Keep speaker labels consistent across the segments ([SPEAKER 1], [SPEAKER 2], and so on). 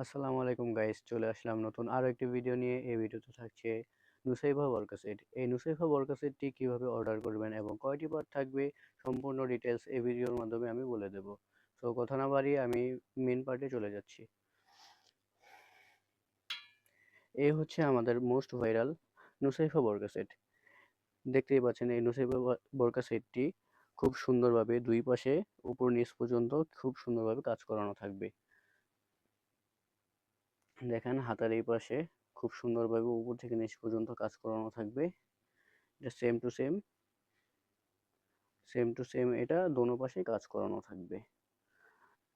[SPEAKER 1] আসসালামু আলাইকুম গাইস, চলে আসলাম নতুন আরো একটি ভিডিও নিয়ে। এই ভিডিওতে থাকছে নুসাইবা বোরকা সেট। এই নুসাইবা বোরকা সেটটি কিভাবে অর্ডার করবেন এবং কয়টি পার্ট থাকবে সম্পূর্ণ ডিটেলস এই ভিডিওর মাধ্যমে আমি বলে দেব। সো কথা না বাড়িয়ে আমি মেন পার্টে চলে যাচ্ছি। এই হচ্ছে আমাদের মোস্ট ভাইরাল নুসাইবা বোরকা সেট। দেখতেই পাচ্ছেন এই নুসাইবা বোরকা সেটটি খুব সুন্দরভাবে দুই পাশে উপর নিচ পর্যন্ত খুব সুন্দরভাবে কাজ করানো থাকবে। দেখেন হাতার এই পাশে খুব সুন্দরভাবে উপর থেকে নিচ পর্যন্ত কাজ করানো থাকবে। এটা সেম টু সেম এটা দোনো পাশেই কাজ করানো থাকবে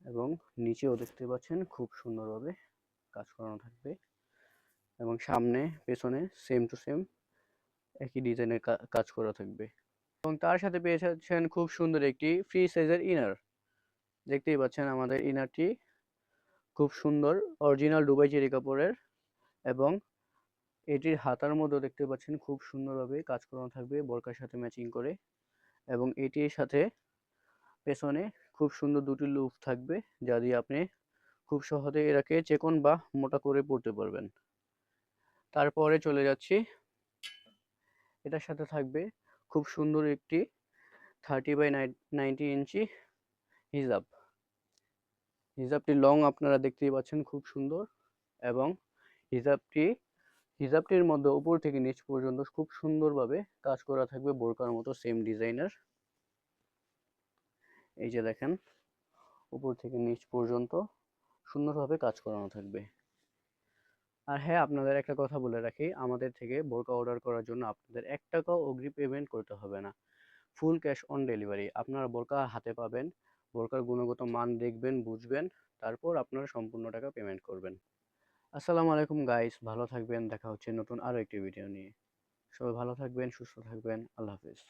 [SPEAKER 1] এবং নিচেও দেখতে পাচ্ছেন খুব সুন্দরভাবে কাজ করানো থাকবে এবং সামনে পেছনে সেম একই ডিজাইনের কাজ করা থাকবে এবং তার সাথে পেয়ে যাচ্ছেন খুব সুন্দর একটি ফ্রি সাইজের ইনার। দেখতেই পাচ্ছেন আমাদের ইনারটি খুব সুন্দর অরিজিনাল দুবাই চেরি কাপড়ের এবং এটির হাতার মধ্যেও দেখতে পাচ্ছেন খুব সুন্দরভাবে কাজ করানো থাকবে বোরকার সাথে ম্যাচিং করে এবং এটির সাথে পেছনে খুব সুন্দর দুটি লুপ থাকবে যা দিয়ে আপনি খুব সহজে এটাকে চেকন বা মোটা করে পড়তে পারবেন। তারপরে চলে যাচ্ছি, এটার সাথে থাকবে খুব সুন্দর একটি 30/90 ইঞ্চি হিজাব। হিজাবটির লং আপনারা দেখতেই পাচ্ছেন খুব সুন্দর এবং হিজাবটির মধ্যে উপর থেকে নিচ পর্যন্ত খুব সুন্দরভাবে কাজ করা থাকবে বোরকার মতো সেম ডিজাইনের। এই যে দেখেন উপর থেকে নিচ পর্যন্ত সুন্দরভাবে কাজ করানো থাকবে। আর হ্যাঁ, আপনাদের একটা কথা বলে রাখি, আমাদের থেকে বোরকা অর্ডার করার জন্য আপনাদের 1 টাকাও অগ্রিম পেমেন্ট করতে হবে না। Full cash on delivery. আপনারা বোরকা হাতে পাবেন, বোরকার গুণগত মান দেখবেন, বুঝবেন, তারপর আপনারা সম্পূর্ণ টাকা পেমেন্ট করবেন। আসসালামু আলাইকুম গাইস, ভালো থাকবেন। দেখা হচ্ছে নতুন আরো একটি ভিডিও নিয়ে। সবাই ভালো থাকবেন, সুস্থ থাকবেন। আল্লাহ হাফেজ।